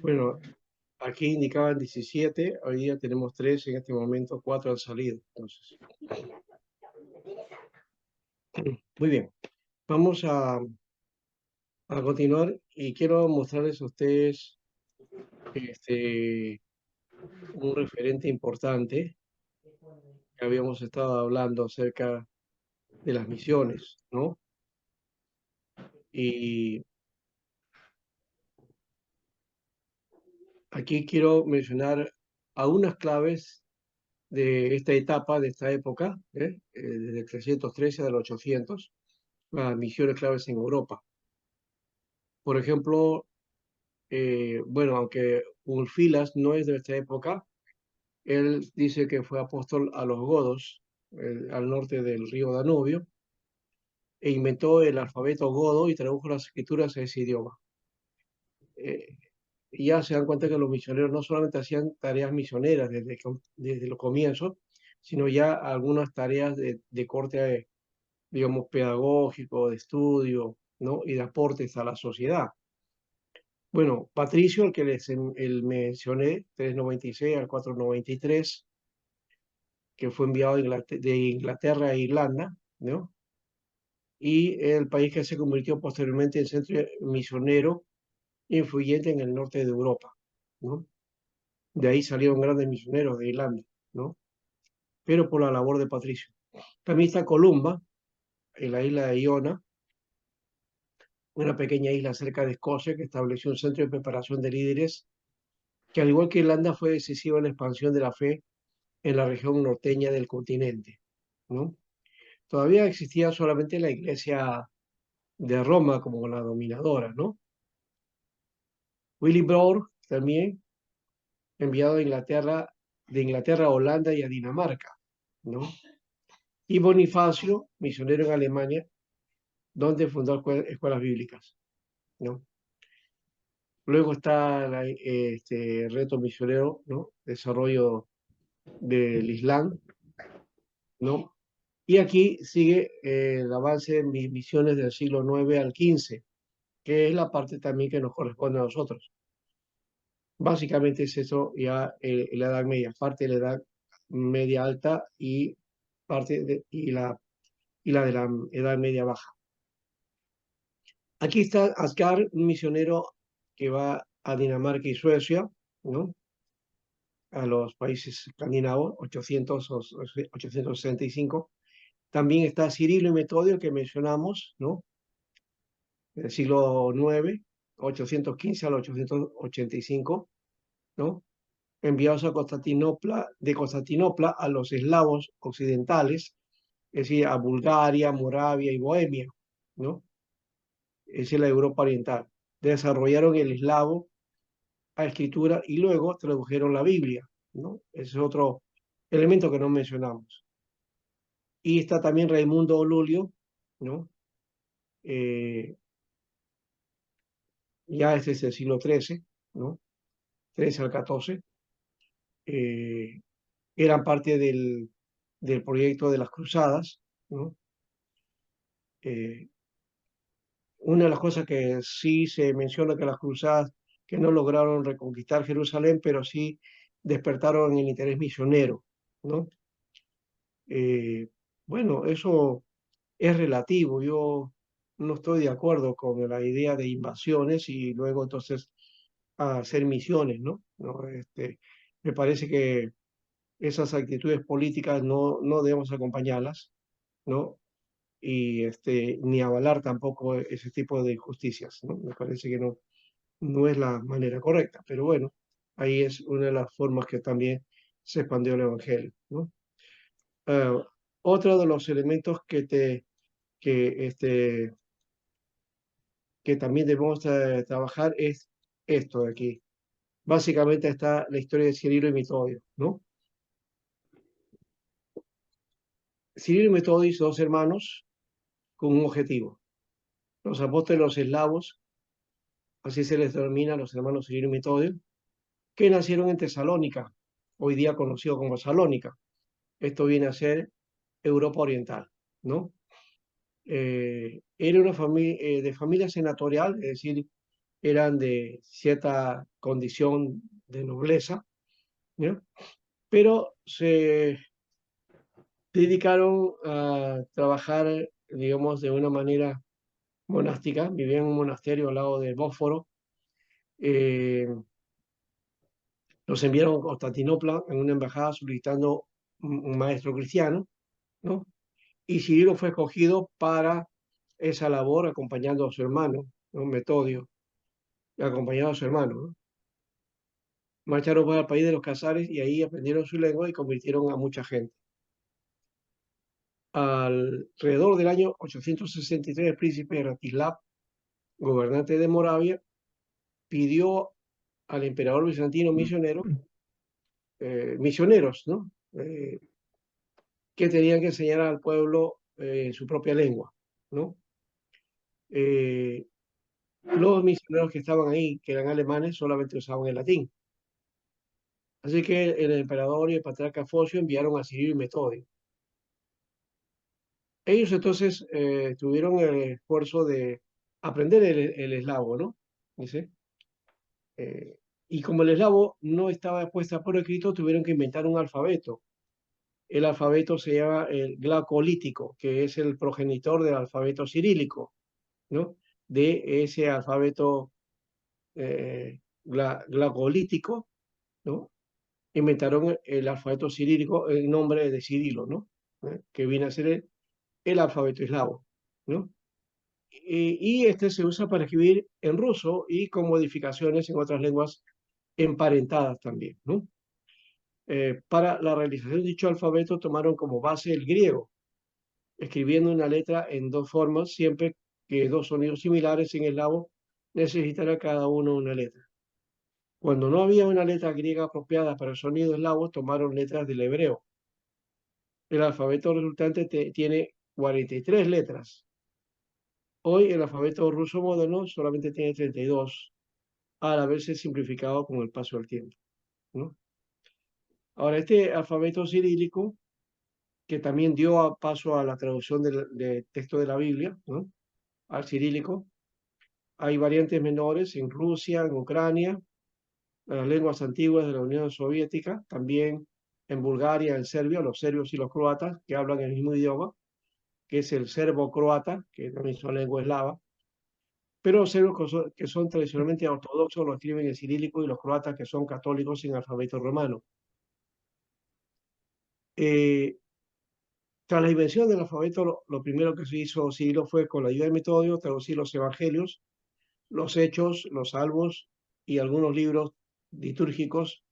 Bueno, aquí indicaban 17, hoy día tenemos 3, en este momento 4 han salido. Entonces, muy bien, vamos a continuar y quiero mostrarles a ustedes este, un referente importante que habíamos estado hablando acerca de las misiones, ¿no? Y aquí quiero mencionar algunas claves de esta etapa, de esta época, desde el 313 al 800, las misiones claves en Europa. Por ejemplo, bueno, aunque Ulfilas no es de esta época, él dice que fue apóstol a los godos, al norte del río Danubio, e inventó el alfabeto godo y tradujo las escrituras a ese idioma. Eh, y ya se dan cuenta que los misioneros no solamente hacían tareas misioneras desde los comienzos, sino ya algunas tareas de corte, digamos, pedagógico, de estudio, ¿no? Y de aportes a la sociedad. Bueno, Patricio, el que el mencioné, 396 al 493, que fue enviado de Inglaterra a Irlanda, ¿no? Y el país que se convirtió posteriormente en centro misionero influyente en el norte de Europa, ¿no? De ahí salieron grandes misioneros de Irlanda, ¿no? Pero por la labor de Patricio. También está Columba, en la isla de Iona, una pequeña isla cerca de Escocia que estableció un centro de preparación de líderes que, al igual que Irlanda, fue decisiva en la expansión de la fe en la región norteña del continente, ¿no? Todavía existía solamente la iglesia de Roma como la dominadora, ¿no? Willibrord también, enviado de Inglaterra a Holanda y a Dinamarca, ¿no? Y Bonifacio, misionero en Alemania, donde fundó escuelas bíblicas, ¿no? Luego está este reto misionero, ¿no? Desarrollo del Islam, ¿no? Y aquí sigue el avance en mis misiones del siglo IX al XV, que es la parte también que nos corresponde a nosotros. Básicamente es eso ya la Edad Media, parte de la Edad Media Alta y y la de la Edad Media Baja. Aquí está Asgar, un misionero que va a Dinamarca y Suecia, ¿no? A los países escandinavos, 865. También está Cirilo y Metodio, que mencionamos, ¿no? Del siglo IX, 815 al 885, ¿no? Enviados a Constantinopla, de Constantinopla a los eslavos occidentales, es decir, a Bulgaria, Moravia y Bohemia, ¿no? Esa es la Europa Oriental. Desarrollaron el eslavo a escritura y luego tradujeron la Biblia, ¿no? Ese es otro elemento que no mencionamos. Y está también Raimundo Olulio, ¿no? Ya este es el siglo XIII, ¿no? 13 al 14. Eh, Eran parte del proyecto de las cruzadas, ¿no? Eh, una de las cosas que sí se menciona que las cruzadas que no lograron reconquistar Jerusalén, pero sí despertaron el interés misionero, ¿no? Eh, bueno, eso es relativo. Yo no estoy de acuerdo con la idea de invasiones y luego entonces hacer misiones, ¿no? ¿No? Me parece que esas actitudes políticas no debemos acompañarlas, ¿no? Y ni avalar tampoco ese tipo de injusticias, ¿no? Me parece que no es la manera correcta, pero bueno, ahí es una de las formas que también se expandió el Evangelio, ¿no? Ah, otro de los elementos que, este, que también debemos trabajar es esto de aquí. Básicamente está la historia de Cirilo y Metodio, ¿no? Cirilo y Metodio, dos hermanos con un objetivo. Los apóstoles eslavos, así se les denomina a los hermanos Cirilo y Metodio, que nacieron en Tesalónica, hoy día conocido como Salónica. Esto viene a ser Europa Oriental, ¿no? Era una familia de familia senatorial, es decir, eran de cierta condición de nobleza, ¿ya? Pero se dedicaron a trabajar, digamos, de una manera monástica, vivían en un monasterio al lado del Bósforo. eh, los enviaron a Constantinopla en una embajada solicitando un maestro cristiano, ¿no? Y Cirilo fue escogido para esa labor acompañando a su hermano, ¿no? Metodio, acompañado a su hermano, ¿no? Marcharon para el país de los Casares y ahí aprendieron su lengua y convirtieron a mucha gente. Alrededor del año 863, el príncipe Ratislav, gobernante de Moravia, pidió al emperador bizantino misioneros, ¿no? Que tenían que enseñar al pueblo su propia lengua, ¿no? Eh, los misioneros que estaban ahí, que eran alemanes, solamente usaban el latín. Así que el emperador y el patriarca Focio enviaron a Cirilo y Metodio. Ellos entonces tuvieron el esfuerzo de aprender el eslavo, ¿no? Dice. Eh, y como el eslavo no estaba puesta por escrito, tuvieron que inventar un alfabeto. El alfabeto se llama el glacolítico, que es el progenitor del alfabeto cirílico, ¿no? De ese alfabeto glagolítico, ¿no? Inventaron el alfabeto cirílico en nombre de Cirilo, ¿no? Que viene a ser el alfabeto eslavo, ¿no? Y este se usa para escribir en ruso y con modificaciones en otras lenguas emparentadas también, ¿no? Para la realización de dicho alfabeto tomaron como base el griego, escribiendo una letra en dos formas, siempre que dos sonidos similares en eslavo necesitará cada uno una letra. Cuando no había una letra griega apropiada para el sonido eslavo, tomaron letras del hebreo. El alfabeto resultante tiene 43 letras. Hoy el alfabeto ruso moderno solamente tiene 32, al haberse simplificado con el paso del tiempo, ¿no? Ahora, este alfabeto cirílico, que también dio paso a la traducción de texto de la Biblia, ¿no? Al cirílico, hay variantes menores en Rusia, en Ucrania, en las lenguas antiguas de la Unión Soviética, también en Bulgaria, en Serbia, los serbios y los croatas, que hablan el mismo idioma, que es el serbo-croata, que también son lengua eslava, pero los serbios que son tradicionalmente ortodoxos lo escriben en cirílico y los croatas que son católicos en alfabeto romano. Eh, Tras la invención del alfabeto, lo primero que se hizo Cirilo fue, con la ayuda de Metodio, traducir los evangelios, los hechos, los salmos y algunos libros litúrgicos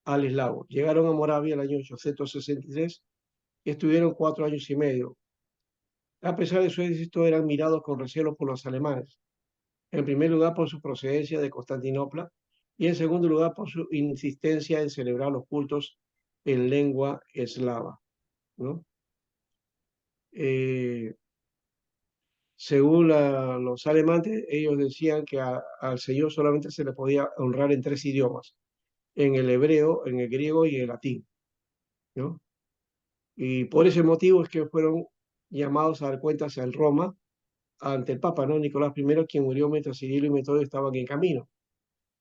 al eslavo. Llegaron a Moravia el año 863 y estuvieron 4 años y medio. A pesar de su éxito, eran mirados con recelo por los alemanes. En primer lugar, por su procedencia de Constantinopla y en segundo lugar, por su insistencia en celebrar los cultos en lengua eslava, ¿no? Eh, Según los alemanes, ellos decían que al Señor solamente se le podía honrar en tres idiomas, en el hebreo, en el griego y en el latín, ¿no? Y por ese motivo es que fueron llamados a dar cuentas en Roma ante el Papa, ¿no? Nicolás I, quien murió mientras Cirilo y Metodio estaban en camino.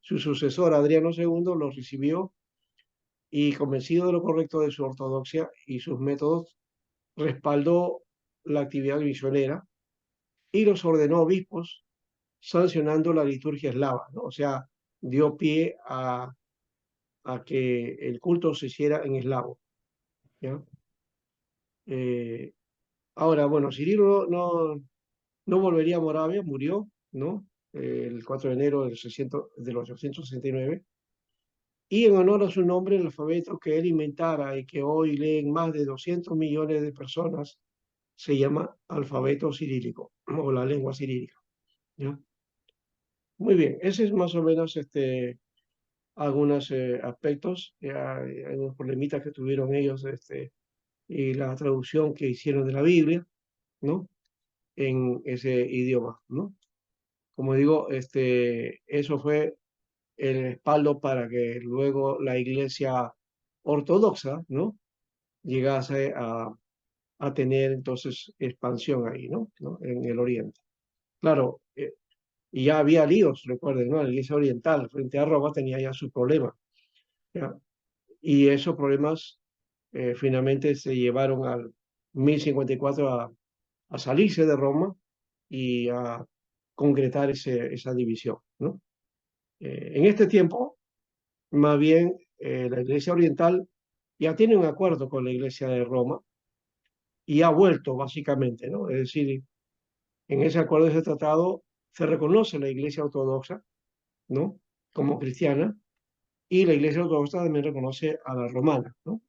Su sucesor, Adriano II, los recibió y, convencido de lo correcto de su ortodoxia y sus métodos, respaldó la actividad misionera y los ordenó obispos, sancionando la liturgia eslava, ¿no? O sea, dio pie a que el culto se hiciera en eslavo, ¿ya? Eh, Ahora, bueno, Cirilo no volvería a Moravia, murió, ¿no? El 4 de enero del 869, y en honor a su nombre, el alfabeto que él inventara y que hoy leen más de 200 millones de personas, se llama alfabeto cirílico, o la lengua cirílica, ¿ya? Muy bien, ese es más o menos algunos aspectos, hay unos problemitas que tuvieron ellos, y la traducción que hicieron de la Biblia, ¿no? En ese idioma, ¿no? Como digo, eso fue el respaldo para que luego la iglesia ortodoxa, ¿no? Llegase a tener entonces expansión ahí, ¿no? En el oriente. Claro, y ya había líos, recuerden, ¿no? La Iglesia Oriental frente a Roma tenía ya sus problemas, ¿ya? Y esos problemas finalmente se llevaron al 1054 a salirse de Roma y a concretar esa división, ¿no? En este tiempo, más bien, la Iglesia Oriental ya tiene un acuerdo con la Iglesia de Roma y ha vuelto, básicamente, ¿no? Es decir, en ese acuerdo, ese tratado, se reconoce la Iglesia Ortodoxa, ¿no? Como cristiana, y la Iglesia Ortodoxa también reconoce a la romana, ¿no?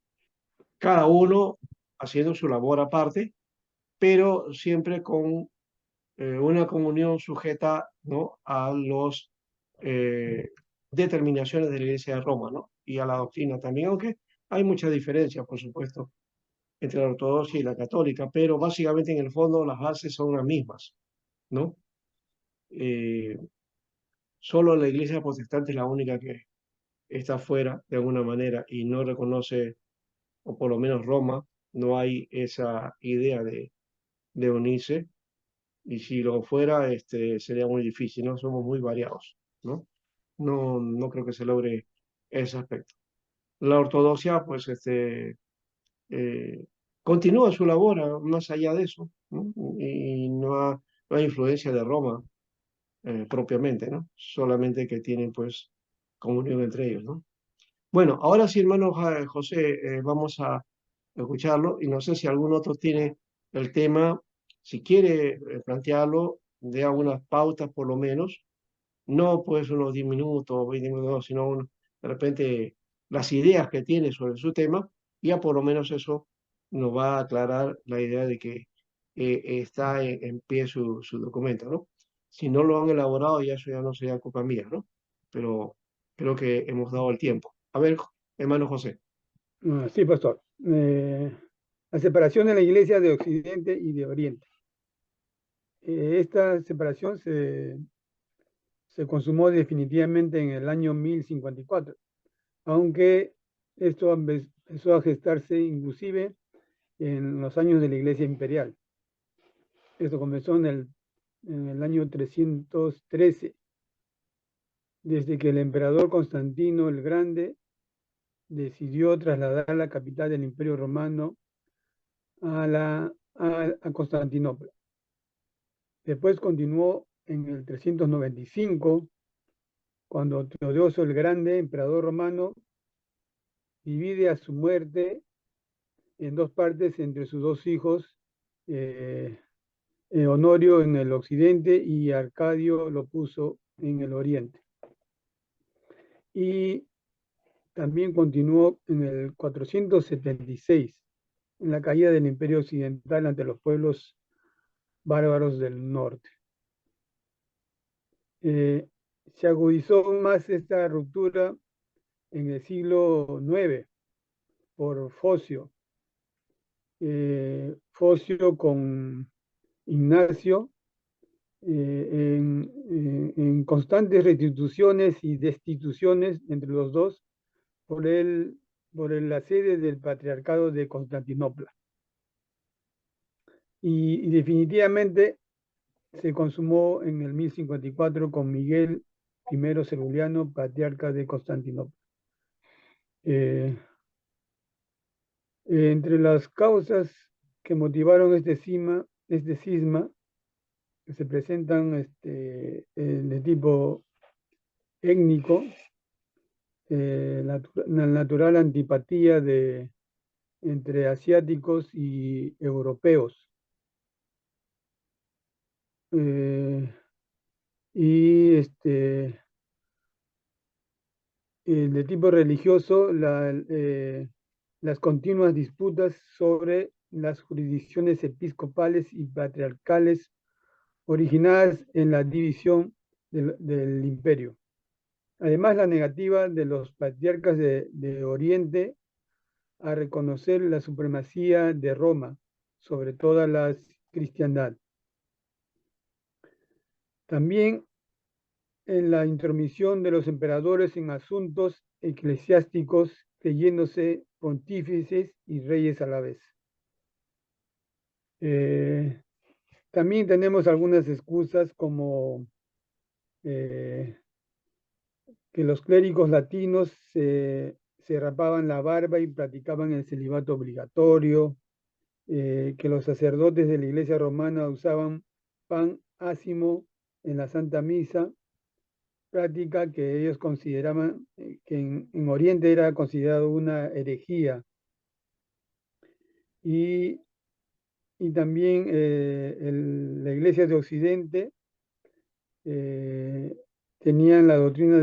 Cada uno haciendo su labor aparte, pero siempre con una comunión sujeta, ¿no? A los eh, determinaciones de la Iglesia de Roma, ¿no? Y a la doctrina también, aunque hay mucha diferencia, por supuesto, entre la ortodoxia y la católica, pero básicamente en el fondo las bases son las mismas, ¿no? Eh, Solo la Iglesia protestante es la única que está fuera de alguna manera y no reconoce, o por lo menos Roma, no hay esa idea de unirse. Y si lo fuera, sería muy difícil, ¿no? Somos muy variados, ¿no? No creo que se logre ese aspecto. La ortodoxia, pues, eh, continúa su labor más allá de eso, ¿no? Y no hay influencia de Roma propiamente, ¿no? Solamente que tienen, pues, comunión entre ellos, ¿no? Bueno, ahora sí, hermano José, vamos a escucharlo y no sé si algún otro tiene el tema, si quiere plantearlo, de algunas pautas por lo menos, no pues unos 10 minutos, 20 minutos, sino de repente las ideas que tiene sobre su tema, ya por lo menos eso nos va a aclarar la idea de que está en pie su documento, ¿no? Si no lo han elaborado, ya eso ya no sería culpa mía, ¿no? Pero creo que hemos dado el tiempo. A ver, hermano José. Sí, pastor. La separación de la iglesia de Occidente y de Oriente. Esta separación se consumó definitivamente en el año 1054, aunque esto empezó a gestarse inclusive en los años de la iglesia imperial. Esto comenzó en el año 313, desde que el emperador Constantino el Grande decidió trasladar la capital del Imperio Romano a Constantinopla. Después continuó en el 395, cuando Teodosio el Grande, emperador romano, divide a su muerte en dos partes entre sus dos hijos, eh, Honorio en el occidente y Arcadio lo puso en el oriente. Y también continuó en el 476, en la caída del Imperio Occidental ante los pueblos bárbaros del norte. Se agudizó más esta ruptura en el siglo IX por Focio. Focio con Ignacio en constantes restituciones y destituciones entre los dos por la sede del Patriarcado de Constantinopla. Y definitivamente se consumó en el 1054 con Miguel I Ceruleano, patriarca de Constantinopla. Eh, Entre las causas que motivaron este cisma que se presentan de tipo étnico, la natural antipatía entre asiáticos y europeos. Eh, y de tipo religioso, las continuas disputas sobre las jurisdicciones episcopales y patriarcales originadas en la división del imperio. Además, la negativa de los patriarcas de Oriente a reconocer la supremacía de Roma sobre toda la cristiandad. También en la intromisión de los emperadores en asuntos eclesiásticos, creyéndose pontífices y reyes a la vez. También tenemos algunas excusas como eh, que los clérigos latinos se rapaban la barba y practicaban el celibato obligatorio, que los sacerdotes de la iglesia romana usaban pan ácimo en la Santa Misa, práctica que ellos consideraban que en Oriente era considerado una herejía. Y, y también la iglesia de Occidente eh, tenían la doctrina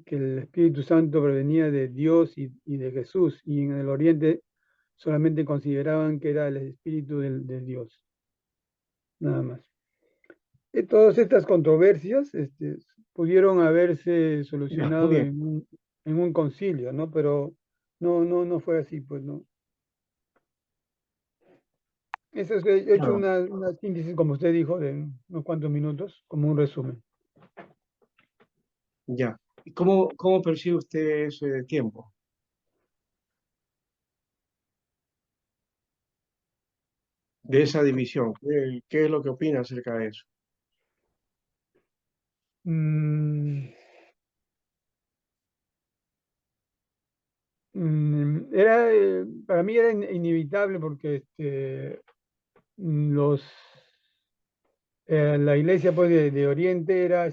que el Espíritu Santo provenía de Dios y de Jesús, y en el Oriente solamente consideraban que era el Espíritu de Dios, nada más. Todas estas controversias pudieron haberse Ya, muy solucionado bien. en un concilio, ¿no? Pero no fue así, pues no. Eso es, he hecho Claro, una síntesis, como usted dijo, de unos cuantos minutos, como un resumen. ya. ¿Y cómo percibe usted ese tiempo de esa división? ¿Qué es lo que opina acerca de eso? Mm, para mí era inevitable porque los, la iglesia pues, de Oriente era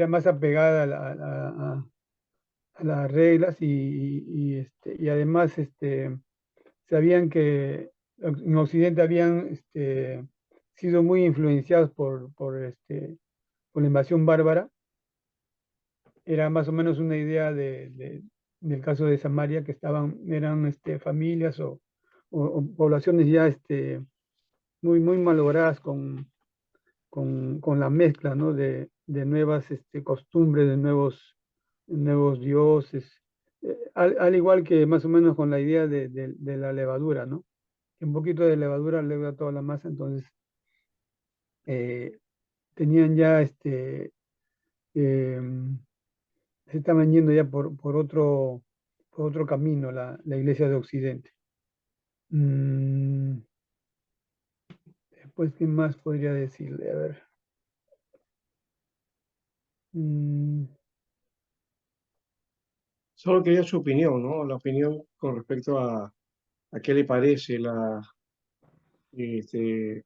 más apegada a las reglas y además sabían que en Occidente habían sido muy influenciados por la invasión bárbara. Era más o menos una idea del caso de Samaria, que eran familias o poblaciones ya muy malogradas con la mezcla, ¿no? de nuevas costumbres, de nuevos dioses, al igual que más o menos con la idea de la levadura, ¿no? Que un poquito de levadura leuda toda la masa, entonces eh, tenían ya se estaban yendo ya por otro camino la iglesia de Occidente. Mm, Después, ¿qué más podría decirle? A ver. Mm, Solo quería su opinión, ¿no? La opinión con respecto a qué le parece este,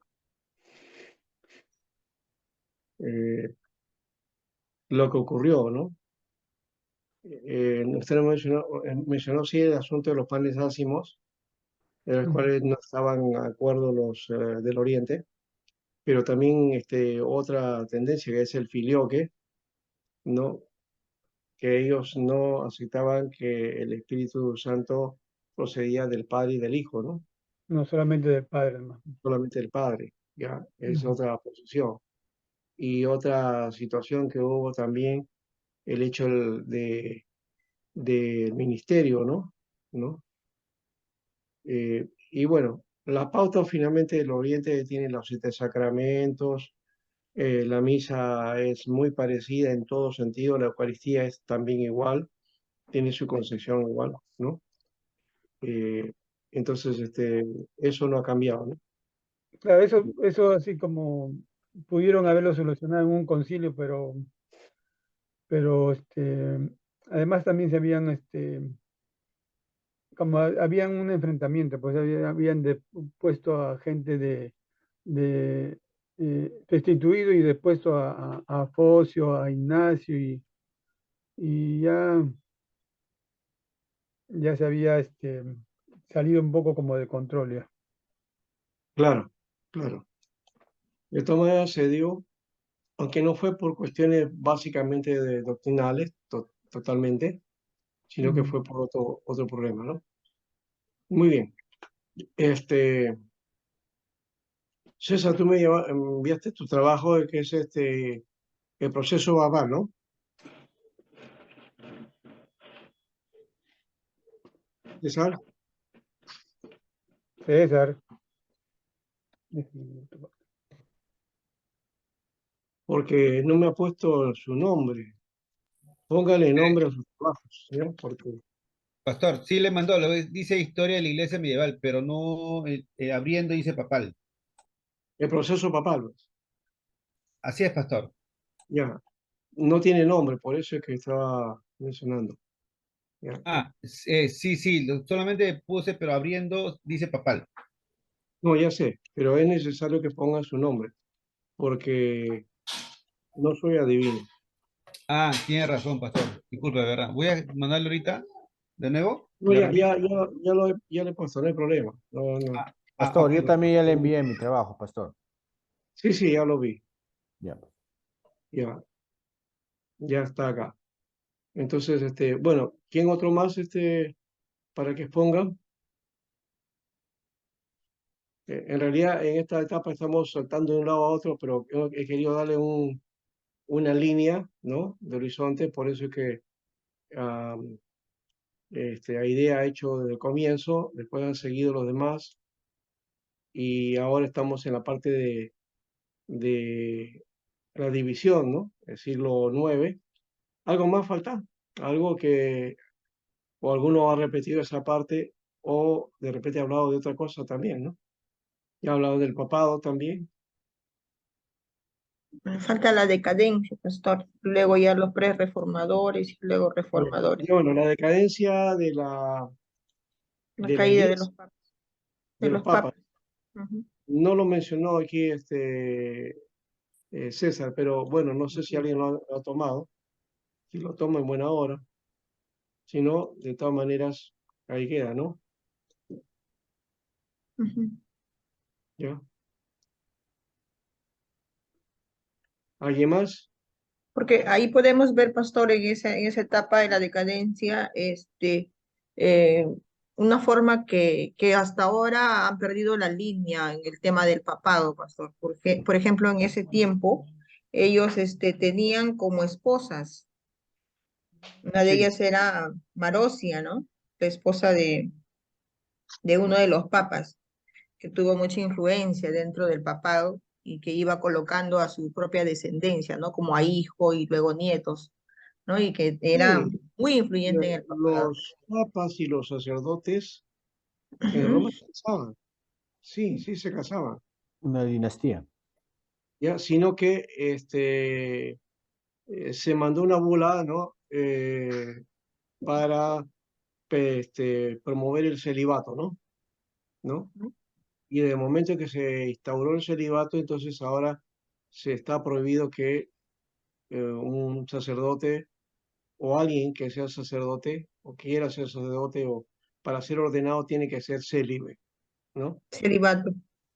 eh, lo que ocurrió, ¿no? Usted mencionó sí el asunto de los panes ácimos, de los mm, cuales no estaban de acuerdo los del Oriente, pero también otra tendencia que es el filioque, ¿no? Que ellos no aceptaban que el Espíritu Santo procedía del Padre y del Hijo, ¿no? no solamente del Padre, hermano. Solamente del Padre, ¿ya? Es Ujú. otra posición. Y otra situación que hubo también, el hecho del ministerio, ¿no? ¿No? Y bueno, la pauta finalmente del Oriente tiene los siete sacramentos, la misa es muy parecida en todo sentido, la Eucaristía es también igual, tiene su concepción igual, ¿no? Eh, entonces, eso no ha cambiado, ¿no? Claro, eso así como pudieron haberlo solucionado en un concilio, pero además también se habían como habían un enfrentamiento, pues habían puesto a gente de destituido y depuesto a Focio, a Ignacio y ya se había salido un poco como de control ya. Claro, claro. De todas maneras se dio, aunque no fue por cuestiones básicamente doctrinales, totalmente, sino que Mm. fue por otro problema, ¿no? Muy bien. Este, César, tú enviaste tu trabajo de que es el proceso Babá, ¿no? César, César. porque no me ha puesto su nombre. Póngale nombre a sus trabajos, ¿sí? Porque Pastor, sí le mandó, dice historia de la iglesia medieval, pero no abriendo dice papal. el proceso papal, pues. Así es, pastor. Ya, no tiene nombre, por eso es que estaba mencionando. Ya. Sí, sí, solamente puse, pero abriendo, dice papal. No, ya sé, pero es necesario que ponga su nombre, porque no soy adivino. Tiene razón, pastor. Disculpe, de verdad. Voy a mandarlo ahorita, de nuevo. No, ¿Le repito? ya le he puesto, no hay problema. No, no. Pastor, Ok, yo pastor. también ya le envié mi trabajo, pastor. Sí, sí, ya lo vi. Ya. Ya, ya está acá. Entonces, bueno, ¿quién otro más, para que exponga? En realidad, en esta etapa estamos saltando de un lado a otro, pero he querido darle una línea, ¿no? De horizonte, por eso es que Aidea ha hecho desde el comienzo, después han seguido los demás, y ahora estamos en la parte de la división, ¿no? El siglo IX. ¿Algo más falta? Algo que, o alguno ha repetido esa parte, o de repente ha hablado de otra cosa también, ¿no? Ya ha hablado del papado también. Me falta la decadencia, pastor. Luego ya los pre-reformadores y luego reformadores. Y bueno, la decadencia La de la caída iglesia, de de los los papas. papas. Ujú. No lo mencionó aquí César, pero bueno, no sé si alguien lo ha tomado. Si lo toma en buena hora. Si no, de todas maneras, ahí queda, ¿no? Ujú. ¿Ya? ¿Alguien más? Porque ahí podemos ver, pastor, en esa etapa de la decadencia, eh, una forma que hasta ahora han perdido la línea en el tema del papado, pastor. Porque, por ejemplo, en ese tiempo, ellos tenían como esposas. Una de Sí. ellas era Marosia, ¿no? La esposa de uno de los papas, que tuvo mucha influencia dentro del papado y que iba colocando a su propia descendencia, ¿no? Como a hijo y luego nietos, ¿no? Y que era Sí, muy influyente en el papado. los papas y los sacerdotes en Ujú, Roma se casaban. Sí, sí se casaban. Una dinastía. ¿Ya? Sino que se mandó una bula, ¿no? Para promover el celibato, ¿no? ¿No? Y de momento que se instauró el celibato, entonces ahora se está prohibido que un sacerdote o alguien que sea sacerdote o quiera ser sacerdote o para ser ordenado tiene que ser célibe, ¿no? celibato.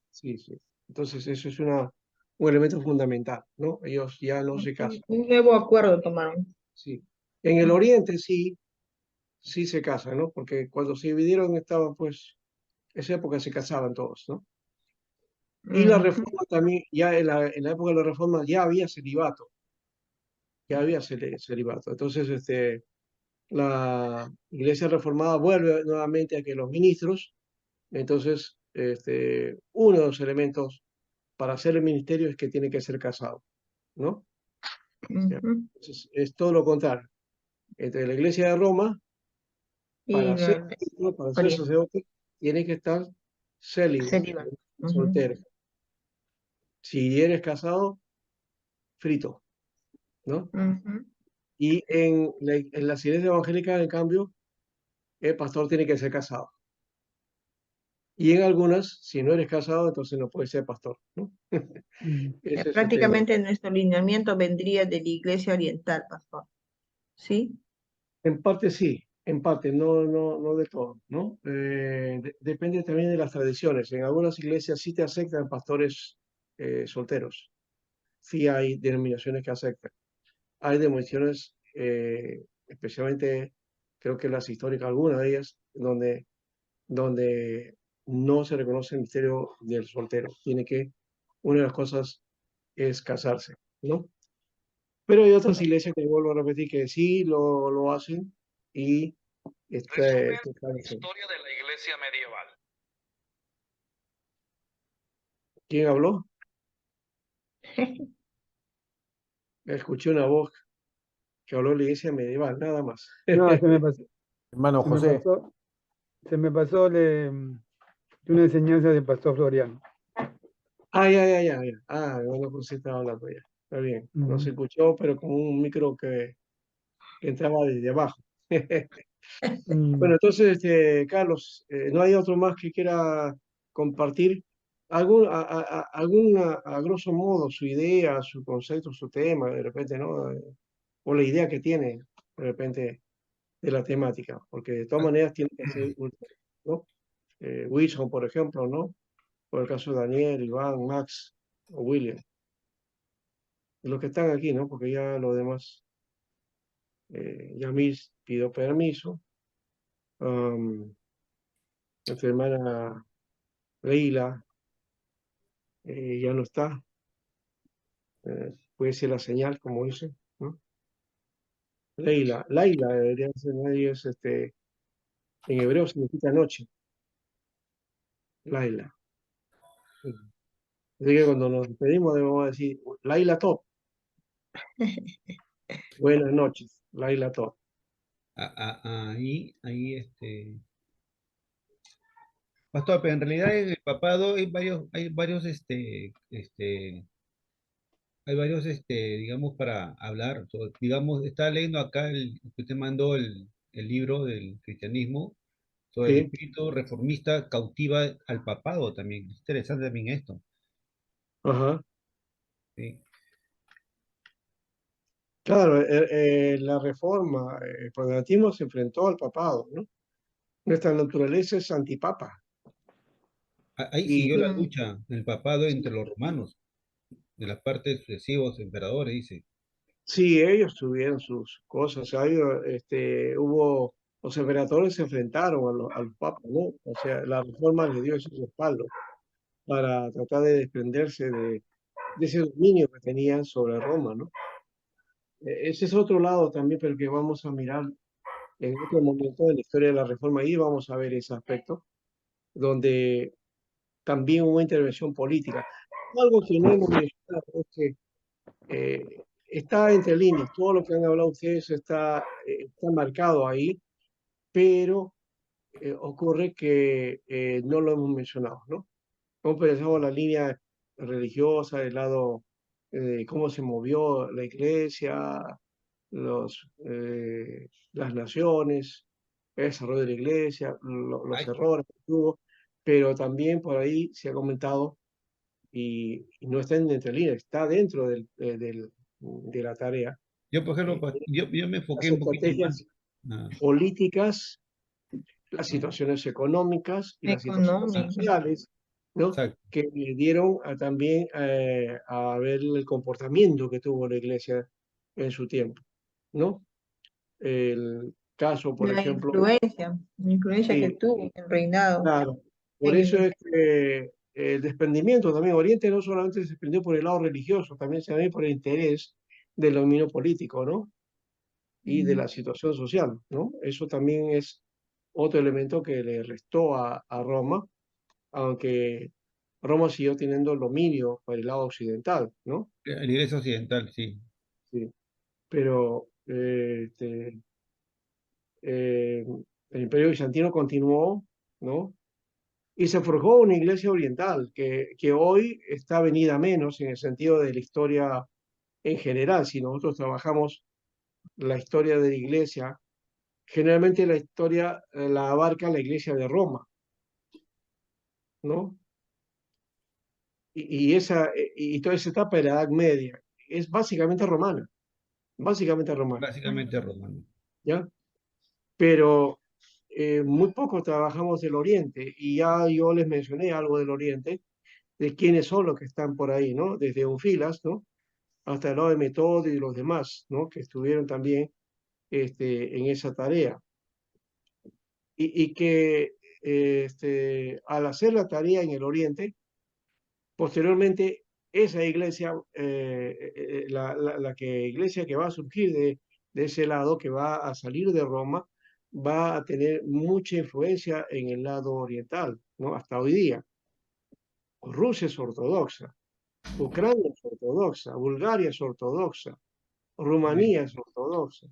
Sí, sí. Entonces eso es un elemento fundamental, ¿no? Ellos ya no se casan, Un nuevo acuerdo tomaron. sí. En el Oriente sí, sí se casan, ¿no? Porque cuando se dividieron estaban, pues, esa época se casaban todos, ¿no? Y la Ujú, reforma también, ya en la época de la reforma ya había celibato, ya había celibato. Entonces, la Iglesia Reformada vuelve nuevamente a que los ministros, entonces, uno de los elementos para hacer el ministerio es que tiene que ser casado, ¿no? Ya. ujú. Entonces, es todo lo contrario. Entre la Iglesia de Roma, Y para ser la ministro, para ser Oriente, sacerdote, tiene que estar célibe, celibato. Ujú, soltero. Si eres casado, frito, ¿no? ujú. Y en las iglesias evangélicas, en cambio, el pastor tiene que ser casado. Y en algunas, si no eres casado, entonces no puedes ser pastor, ¿no? Mm. Ese es el tema. Prácticamente nuestro alineamiento vendría de la Iglesia Oriental, pastor. ¿Sí? En parte sí, en parte, no, no, no de todo, ¿no? Depende también de las tradiciones. En algunas iglesias sí te aceptan pastores solteros. Sí hay denominaciones que aceptan. Hay denominaciones, especialmente creo que las históricas, algunas de ellas, donde no se reconoce el misterio del soltero. Una de las cosas es casarse, ¿no? Pero hay otras iglesias que vuelvo a repetir que sí lo hacen y Resumen están la haciendo. historia de la iglesia medieval. ¿Quién habló? Escuché una voz que habló de la iglesia medieval, nada más. No, se me pasó, Hermano se me José, pasó, se me pasó de una enseñanza del pastor Floriano. Ah, ya, ya, ya, ya. Ah, bueno, pues sí estaba hablando ya. está bien. No se Ujú. escuchó, pero con un micro que entraba desde abajo. Mm, Bueno, entonces, Carlos, ¿no hay otro más que quiera compartir? A grosso modo, su idea, su concepto, su tema, de repente, ¿no? O la idea que tiene, de repente, de la temática, porque de todas maneras tiene que ser, ¿no? Wilson, por ejemplo, ¿no? Por el caso de Daniel, Iván, Max o William, los que están aquí, ¿no? Porque ya lo demás, Yamis pidió permiso, am, nuestra hermana Leila ya no está, puede ser la señal, como dice, ¿no? Laila debería ser, ¿no? Ellos, en hebreo significa noche, Laila. Así que cuando nos despedimos debemos decir, Laila Top, buenas noches, Laila Top. Pastor, pero en realidad en el papado hay varios, digamos, para hablar. Digamos, está leyendo acá que usted mandó el libro del cristianismo sobre el Sí, espíritu reformista cautiva al papado también. Es interesante también esto. ajá. ¿Sí? Claro, la reforma, el protestantismo se enfrentó al papado, ¿no? Nuestra naturaleza es antipapa. Ahí siguió Y la Mm, lucha el papado entre los romanos, de las partes sucesivos emperadores, dice. sí, ellos tuvieron sus cosas. Hubo, los emperadores se enfrentaron a los papas, ¿no? O sea, la reforma les dio ese respaldo para tratar de desprenderse de ese dominio que tenían sobre Roma, ¿no? Ese es otro lado también, pero que vamos a mirar en otro momento de la historia de la reforma. Ahí vamos a ver ese aspecto, donde también hubo intervención política. Algo que no hemos mencionado es que está entre líneas, todo lo que han hablado ustedes está marcado ahí, pero ocurre que no lo hemos mencionado, ¿no? Hemos pensado la línea religiosa, del lado de cómo se movió la iglesia, las naciones, el desarrollo de la iglesia, los Ay, errores que tuvo, pero también por ahí se ha comentado, y no está en entre líneas, está dentro de la tarea, yo, por ejemplo, eh, yo me las enfoqué un poquito más. estrategias Ah, políticas, las situaciones económicas y las situaciones económico. sociales, ¿no? exacto. Que dieron también a ver el comportamiento que tuvo la iglesia en su tiempo, ¿no? El caso, por ejemplo, La influencia que sí, tuvo en el reinado claro, por en eso el es que el desprendimiento también, Oriente no solamente se desprendió por el lado religioso, también se ve por el interés del dominio político, ¿no? Y de la situación social, ¿no? Eso también es otro elemento que le restó a Roma, aunque Roma siguió teniendo el dominio por el lado occidental, ¿no? La iglesia occidental, sí. Sí, pero eh, el Imperio Bizantino continuó, ¿no? Y se forjó una iglesia oriental que hoy está venida menos en el sentido de la historia en general. Si nosotros trabajamos la historia de la iglesia, generalmente la historia la abarca la iglesia de Roma, ¿no? Y toda esa etapa de la Edad Media es básicamente romana, Básicamente romano. ¿ya? Pero muy poco trabajamos del Oriente, y ya yo les mencioné algo del Oriente, de quiénes son los que están por ahí, ¿no? Desde Onfilas, ¿no? Hasta el lado de Metodio y los demás, ¿no? Que estuvieron también en esa tarea. Y que al hacer la tarea en el Oriente, posteriormente esa iglesia, iglesia que va a surgir de ese lado, que va a salir de Roma, va a tener mucha influencia en el lado oriental, ¿no? Hasta hoy día. Rusia es ortodoxa, Ucrania es ortodoxa, Bulgaria es ortodoxa, Sí. Rumanía es ortodoxa.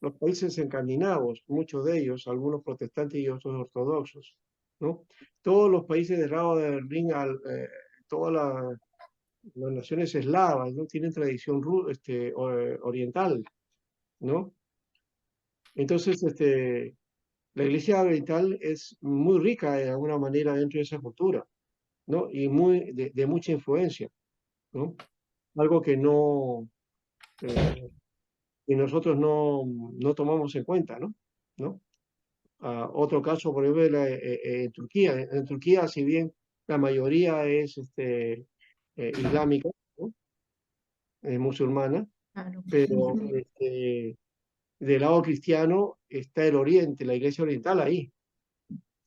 Los países escandinavos, muchos de ellos, algunos protestantes y otros ortodoxos, ¿no? Todos los países del lado del Rin, toda las naciones eslavas, ¿no? Tienen tradición oriental, ¿no? Entonces, la Iglesia oriental es muy rica de alguna manera dentro de esa cultura, ¿no? Y muy de mucha influencia, ¿no? Algo que no, que nosotros no tomamos en cuenta, ¿no? ¿No? Otro caso, por ejemplo, en Turquía. En Turquía, si bien la mayoría es islámica, ¿no? Es musulmana, Claro. pero del lado cristiano está el Oriente, la Iglesia Oriental ahí,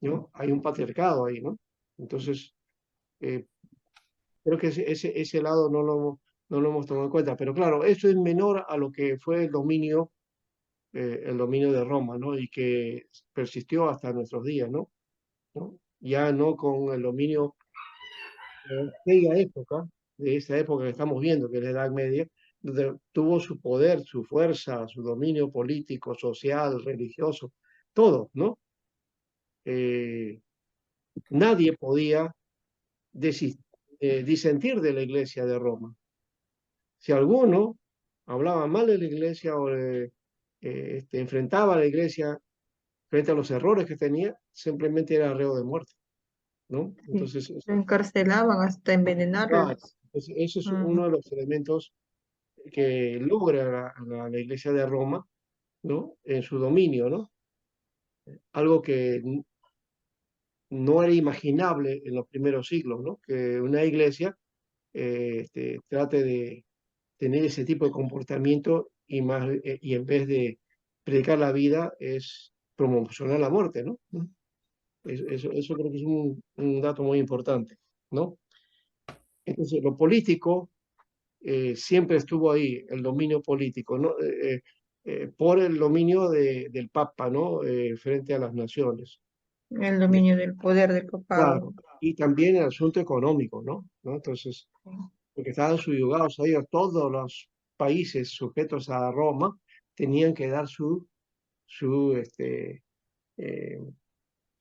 ¿no? Hay un patriarcado ahí, ¿no? Entonces, eh, creo que ese lado no lo hemos tomado en cuenta. Pero claro, eso es menor a lo que fue el dominio de Roma, ¿no? Y que persistió hasta nuestros días, ¿no? ¿No? Ya no con el dominio de esa época que estamos viendo, que es la Edad Media, donde tuvo su poder, su fuerza, su dominio político, social, religioso, todo, ¿no? Nadie podía disentir de la Iglesia de Roma. Si alguno hablaba mal de la Iglesia o enfrentaba a la Iglesia frente a los errores que tenía, simplemente era reo de muerte, ¿no? Sí, Entonces, lo encarcelaban hasta envenenarlo. ese es Ujú. uno de los elementos que logra la Iglesia de Roma, ¿no? En su dominio, ¿no? Algo que no era imaginable en los primeros siglos, ¿no? Que una iglesia trate de tener ese tipo de comportamiento y en vez de predicar la vida es promocionar la muerte, ¿no? Eso creo que es un dato muy importante, ¿no? Entonces, lo político siempre estuvo ahí, el dominio político, ¿no? Por el dominio del Papa, ¿no? Frente a las naciones. El dominio del poder del papado. Claro, y también el asunto económico, ¿no? Entonces, porque estaban subyugados a ellos, todos los países sujetos a Roma tenían que dar su eh,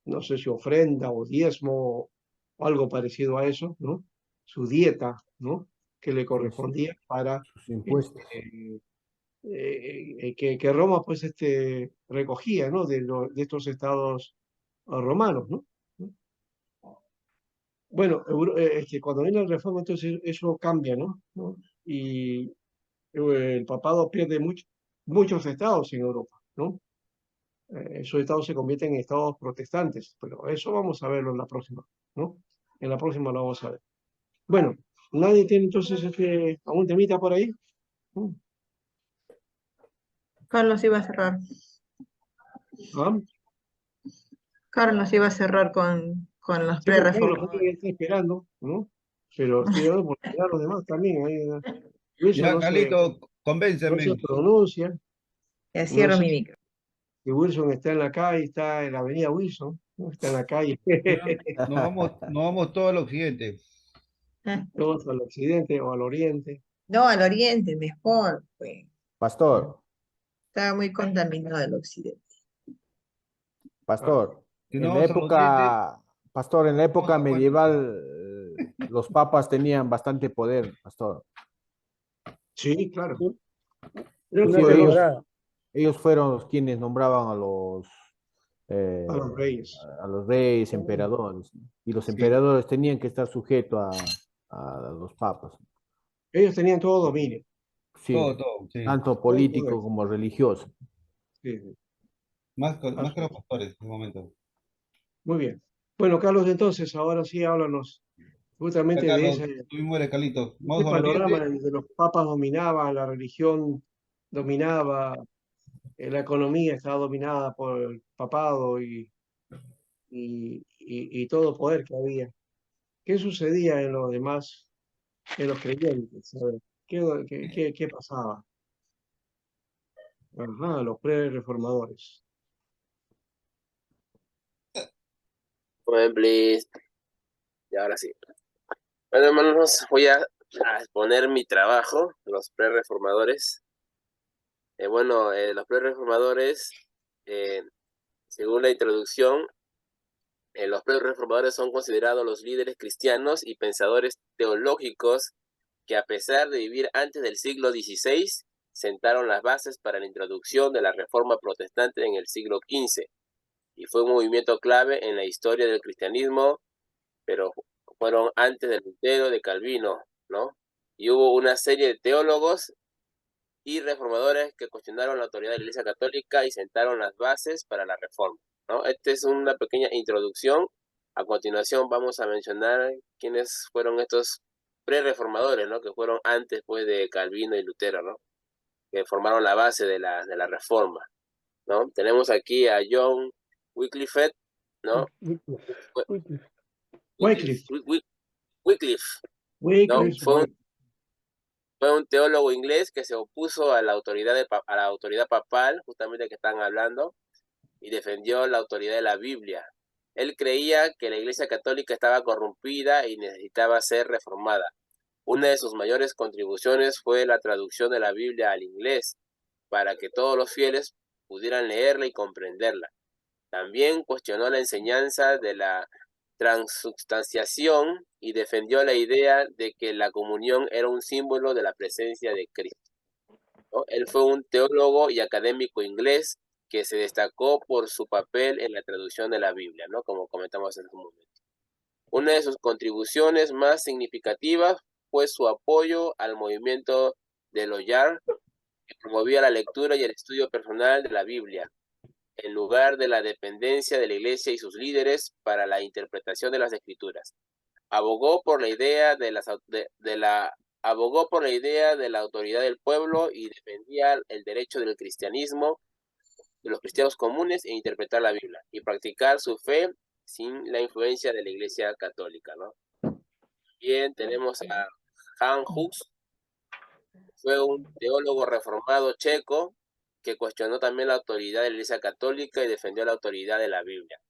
no sé si ofrenda o diezmo o algo parecido a eso, ¿no? Su dieta, ¿no? Que le Sus, correspondía para sus impuestos. que Roma pues recogía, ¿no? De estos estados romanos, ¿no? Bueno, cuando viene la reforma, entonces eso cambia, ¿no? ¿No? Y el papado pierde muchos estados en Europa, ¿no? Esos estados se convierten en estados protestantes, pero eso vamos a verlo en la próxima, ¿no? En la próxima lo vamos a ver. Bueno, ¿nadie tiene entonces algún temita por ahí? Mm. Carlos iba a cerrar. ¿Ah? Carlos iba a cerrar con los Sí, porque hay la gente que prerreformadores. está esperando, ¿no? Pero estoy dando por a los demás también. Wilson Ya, Carlito, no se convénceme. pronuncia, Ya no cierro sé mi micro. si Wilson está en la calle, está en la avenida Wilson, ¿no? Está en la calle. Nos vamos todo al occidente. Todos al occidente o al oriente. No, al oriente, mejor, pues. Pastor, Estaba muy contaminado el occidente. Ah, pastor, Si no en la vamos al occidente, época, pastor, en la vamos época a Guate. medieval, los papas tenían bastante poder, pastor. sí, claro. Sí, Creo una Inclusive que temporada. ellos fueron los quienes nombraban a los reyes. a los reyes, emperadores, y los Sí. emperadores tenían que estar sujetos a los papas. Ellos tenían todo dominio. Sí, Todo, sí. tanto Todo político eso. como religioso. Sí, sí. Más que los Absolutamente. pastores en el momento. Muy bien. Bueno, Carlos, entonces, ahora sí háblanos Ya, justamente de Carlos, tú mismo eres Carlito. ese Vamos al panorama oriente. en el que los papas dominaban, la religión dominaba, la economía estaba dominada por el papado y todo poder que había. ¿Qué sucedía en los demás, en los creyentes? A ver, ¿qué pasaba? Ajá, los pre-reformadores. Bueno, please. Y ahora sí. Bueno, hermanos, voy a exponer mi trabajo, los pre-reformadores. Los pre-reformadores, eh, según la introducción, los pre-reformadores son considerados los líderes cristianos y pensadores teológicos que a pesar de vivir antes del siglo XVI, sentaron las bases para la introducción de la Reforma Protestante en el siglo XV, y fue un movimiento clave en la historia del cristianismo, pero fueron antes de Lutero, de Calvino, ¿no? Y hubo una serie de teólogos y reformadores que cuestionaron la autoridad de la Iglesia Católica y sentaron las bases para la reforma, ¿no? Esta es una pequeña introducción. A continuación vamos a mencionar quiénes fueron estos pre-reformadores, ¿no? Que fueron antes, pues, de Calvino y Lutero, ¿no? Que formaron la base de la reforma, ¿no? Tenemos aquí a John Wycliffe, ¿no? Wycliffe. Wycliffe, ¿no? Wycliffe. Fue un teólogo inglés que se opuso a la autoridad papal, justamente que están hablando, y defendió la autoridad de la Biblia. Él creía que la Iglesia Católica estaba corrompida y necesitaba ser reformada. Una de sus mayores contribuciones fue la traducción de la Biblia al inglés, para que todos los fieles pudieran leerla y comprenderla. También cuestionó la enseñanza de la transubstanciación y defendió la idea de que la comunión era un símbolo de la presencia de Cristo, ¿no? Él fue un teólogo y académico inglés que se destacó por su papel en la traducción de la Biblia, ¿no? Como comentamos en un momento. Una de sus contribuciones más significativas fue su apoyo al movimiento de Loyola, que promovía la lectura y el estudio personal de la Biblia, en lugar de la dependencia de la Iglesia y sus líderes para la interpretación de las Escrituras. Abogó por la idea de la autoridad del pueblo y defendía el derecho del cristianismo, de los cristianos comunes, e interpretar la Biblia y practicar su fe sin la influencia de la Iglesia Católica, ¿no? Bien, tenemos a Jan Hus, fue un teólogo reformado checo que cuestionó también la autoridad de la Iglesia Católica y defendió la autoridad de la Biblia.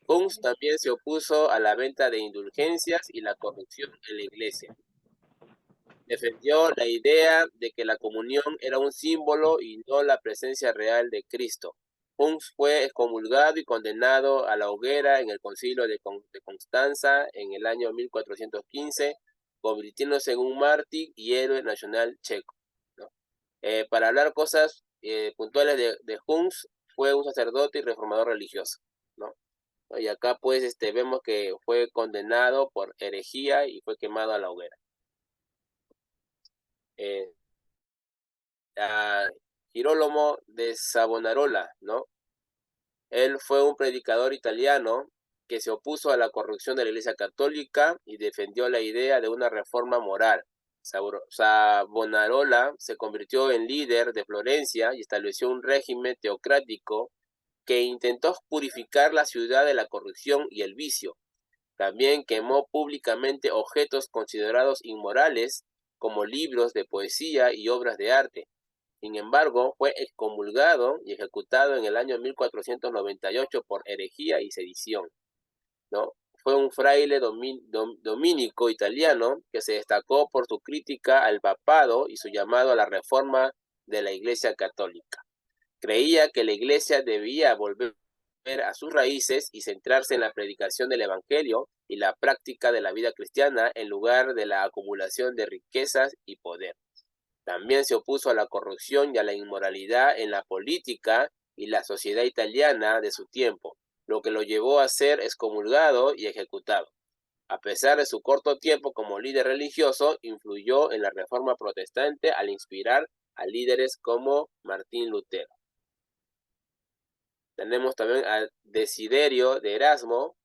Hus también se opuso a la venta de indulgencias y la corrupción en la Iglesia. Defendió la idea de que la comunión era un símbolo y no la presencia real de Cristo. Hus fue excomulgado y condenado a la hoguera en el concilio de Constanza en el año 1415, convirtiéndose en un mártir y héroe nacional checo, ¿no? Para hablar cosas puntuales de Hus, fue un sacerdote y reformador religioso, ¿no? Y acá pues vemos que fue condenado por herejía y fue quemado a la hoguera. A Girolamo de Savonarola, ¿no? Él fue un predicador italiano que se opuso a la corrupción de la Iglesia Católica y defendió la idea de una reforma moral. Savonarola se convirtió en líder de Florencia y estableció un régimen teocrático que intentó purificar la ciudad de la corrupción y el vicio. También quemó públicamente objetos considerados inmorales, como libros de poesía y obras de arte. Sin embargo, fue excomulgado y ejecutado en el año 1498 por herejía y sedición, ¿no? Fue un fraile dominico italiano que se destacó por su crítica al papado y su llamado a la reforma de la Iglesia Católica. Creía que la Iglesia debía volver a sus raíces y centrarse en la predicación del Evangelio y la práctica de la vida cristiana en lugar de la acumulación de riquezas y poder. También se opuso a la corrupción y a la inmoralidad en la política y la sociedad italiana de su tiempo, lo que lo llevó a ser excomulgado y ejecutado. A pesar de su corto tiempo como líder religioso, influyó en la Reforma Protestante al inspirar a líderes como Martín Lutero. Tenemos también a Desiderio de Erasmo.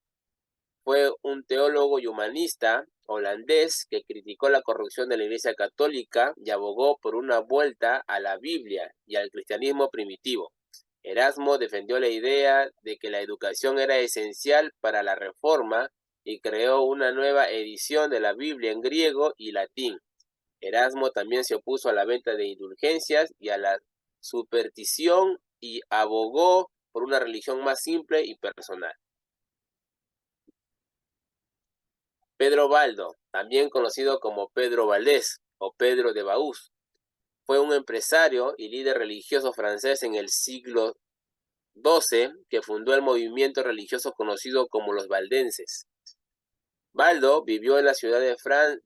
Fue un teólogo y humanista holandés que criticó la corrupción de la Iglesia Católica y abogó por una vuelta a la Biblia y al cristianismo primitivo. Erasmo defendió la idea de que la educación era esencial para la reforma y creó una nueva edición de la Biblia en griego y latín. Erasmo también se opuso a la venta de indulgencias y a la superstición y abogó por una religión más simple y personal. Pedro Baldo, también conocido como Pedro Valdés o Pedro de Baús, fue un empresario y líder religioso francés en el siglo XII que fundó el movimiento religioso conocido como los valdenses. Baldo vivió en la ciudad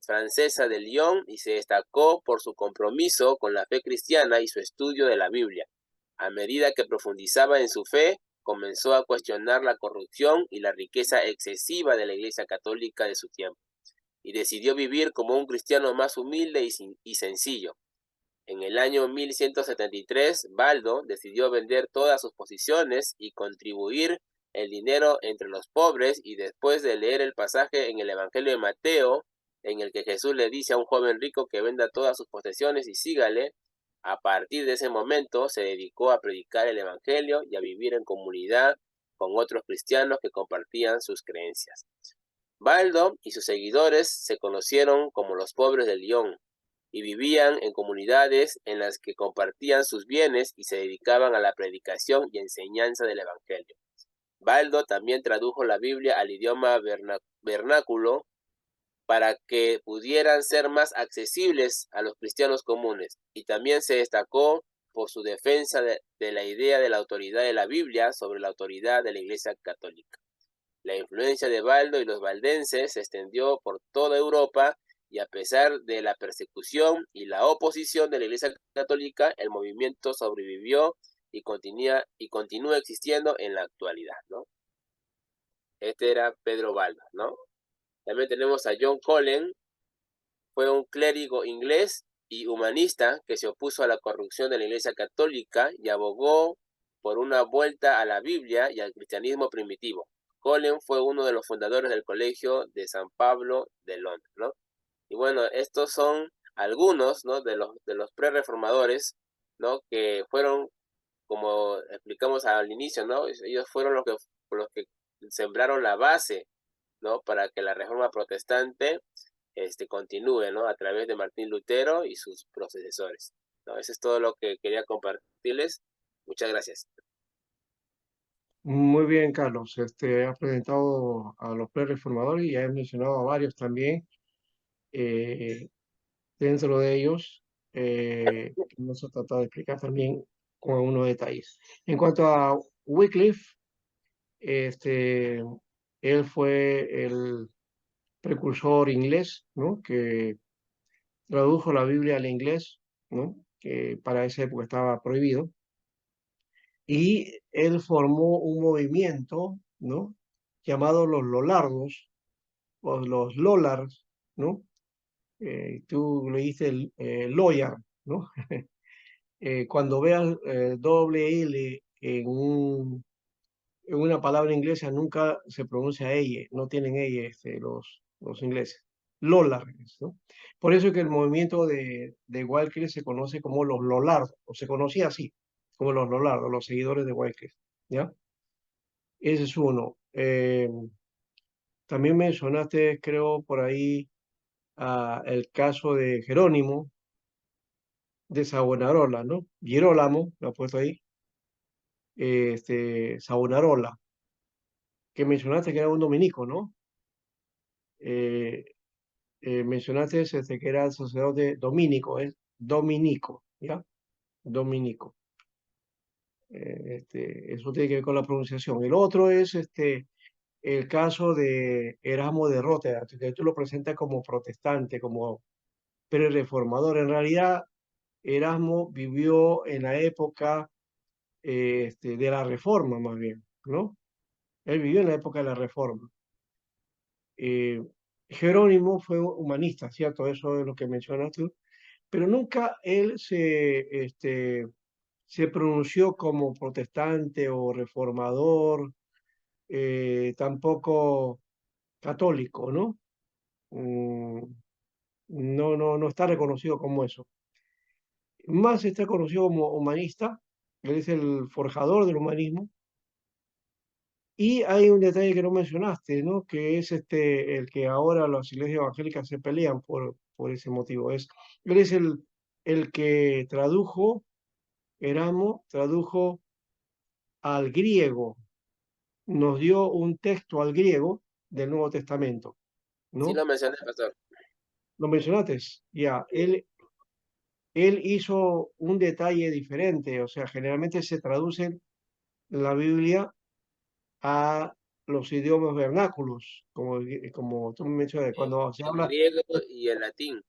francesa de Lyon y se destacó por su compromiso con la fe cristiana y su estudio de la Biblia. A medida que profundizaba en su fe, comenzó a cuestionar la corrupción y la riqueza excesiva de la Iglesia Católica de su tiempo, y decidió vivir como un cristiano más humilde y sencillo. En el año 1173, Baldo decidió vender todas sus posesiones y contribuir el dinero entre los pobres, y después de leer el pasaje en el Evangelio de Mateo, en el que Jesús le dice a un joven rico que venda todas sus posesiones y sígale, a partir de ese momento se dedicó a predicar el Evangelio y a vivir en comunidad con otros cristianos que compartían sus creencias. Baldo y sus seguidores se conocieron como los pobres de Lyon y vivían en comunidades en las que compartían sus bienes y se dedicaban a la predicación y enseñanza del Evangelio. Baldo también tradujo la Biblia al idioma vernáculo para que pudieran ser más accesibles a los cristianos comunes, y también se destacó por su defensa de la idea de la autoridad de la Biblia sobre la autoridad de la Iglesia Católica. La influencia de Baldo y los valdenses se extendió por toda Europa, y a pesar de la persecución y la oposición de la Iglesia Católica, el movimiento sobrevivió y continúa existiendo en la actualidad, ¿no? Este era Pedro Baldo, ¿no? También tenemos a John Cullen. Fue un clérigo inglés y humanista que se opuso a la corrupción de la Iglesia Católica y abogó por una vuelta a la Biblia y al cristianismo primitivo. Cullen fue uno de los fundadores del Colegio de San Pablo de Londres, ¿no? Y bueno, estos son algunos, ¿no?, de los pre-reformadores, ¿no?, que fueron, como explicamos al inicio, ¿no?, ellos fueron los que sembraron la base, ¿no?, para que la reforma protestante continúe, ¿no?, a través de Martín Lutero y sus predecesores, ¿no? Eso es todo lo que quería compartirles. Muchas gracias. Muy bien, Carlos. Has presentado a los pre-reformadores y has mencionado a varios también. Dentro de ellos, vamos a tratar de explicar también con algunos detalles. En cuanto a Wycliffe, él fue el precursor inglés, ¿no?, que tradujo la Biblia al inglés, ¿no?, que para esa época estaba prohibido. Y él formó un movimiento, ¿no?, llamado los Lollardos, o los Lollards, ¿no? Tú leíste Loyar, ¿no? Cuando veas doble L en una palabra inglesa, nunca se pronuncia ella, no tienen ella los ingleses. Lollards, ¿no? Por eso es que el movimiento de Wycliffe se conoce como los Lollardos, o se conocía así, como los Lollardos, los seguidores de Wycliffe, ¿ya? Ese es uno. También mencionaste, creo, por ahí el caso de Jerónimo de Savonarola, ¿no? Girolamo, lo ha puesto ahí, Savonarola, que mencionaste que era un dominico, ¿no? Mencionaste que era el sacerdote dominico, es dominico, ¿ya? Dominico. Eso tiene que ver con la pronunciación. El otro es el caso de Erasmo de Rotterdam, que tú lo presentas como protestante, como pre-reformador. En realidad, Erasmo vivió en la época de la Reforma, más bien, ¿no? Él vivió en la época de la Reforma. Jerónimo fue humanista, ¿cierto? Eso es lo que mencionas tú, pero nunca él se pronunció como protestante o reformador, tampoco católico, ¿no? No está reconocido como eso. Más está conocido como humanista, él es el forjador del humanismo. Y hay un detalle que no mencionaste, ¿no?, que es el que ahora las iglesias evangélicas se pelean por ese motivo. Él es el que Erasmo tradujo al griego, nos dio un texto al griego del Nuevo Testamento, ¿no? Sí lo mencioné, pastor. ¿Lo mencionaste? Ya, Sí. él hizo un detalle diferente, o sea, generalmente se traduce la Biblia a los idiomas vernáculos, como tú me mencionas, cuando se El habla, griego y el latín.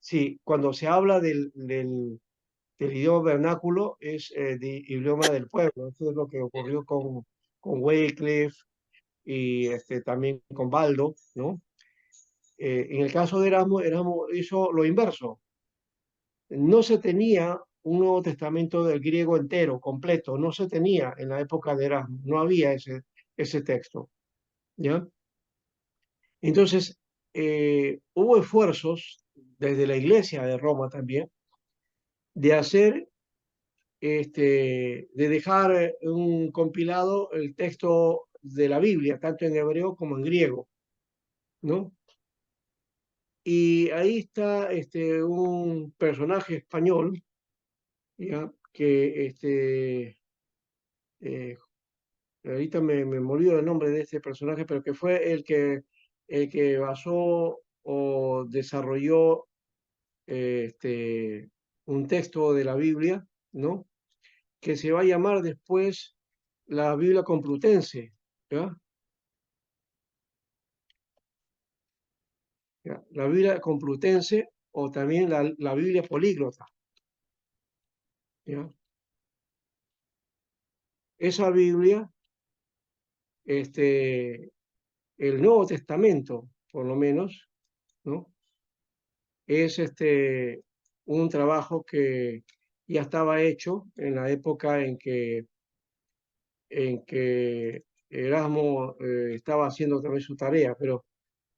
sí, cuando se habla del idioma vernáculo es idioma del pueblo. Eso es lo que ocurrió con Wycliffe y también con Baldo, ¿no? En el caso de Erasmo, Erasmo hizo lo inverso. No se tenía un Nuevo Testamento del griego entero, completo, no se tenía en la época de Erasmo, no había ese texto, ¿ya? Entonces, hubo esfuerzos desde la Iglesia de Roma también de hacer, de dejar un compilado el texto de la Biblia, tanto en hebreo como en griego, ¿no? Y ahí está un personaje español, ¿ya? Que eh, ahorita me olvido el nombre de este personaje, pero que fue el que basó o desarrolló un texto de la Biblia, ¿no? Que se va a llamar después la Biblia Complutense, ¿ya? ¿Ya? La Biblia Complutense o también la Biblia Políglota, ¿ya? Esa Biblia, el Nuevo Testamento, por lo menos, ¿no? Es un trabajo que ya estaba hecho en la época en que Erasmo estaba haciendo también su tarea, pero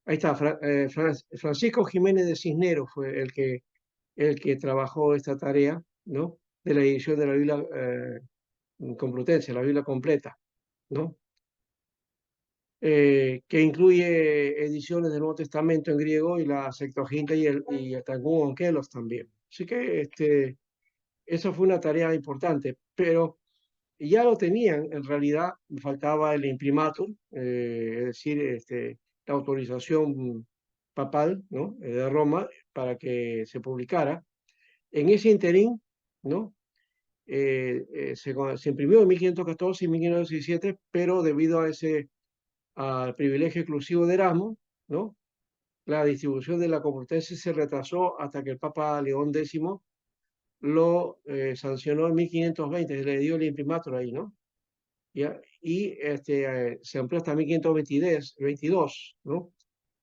ahí está, Francisco Jiménez de Cisneros fue el que trabajó esta tarea, ¿no? De la edición de la Biblia Complutense, la Biblia completa, ¿no? Que incluye ediciones del Nuevo Testamento en griego y la Septuaginta y el Targum Onkelos también. Así que esa fue una tarea importante, pero ya lo tenían, en realidad faltaba el imprimatur, es decir, la autorización papal, ¿no? De Roma para que se publicara. En ese interín, ¿no? Se imprimió en 1514 y 1517, pero debido al privilegio exclusivo de Erasmo, ¿no? La distribución de la Complutense se retrasó hasta que el Papa León X lo sancionó en 1520, se le dio el imprimatur ahí, ¿no? ¿Ya? Y se amplió hasta 1522, ¿no?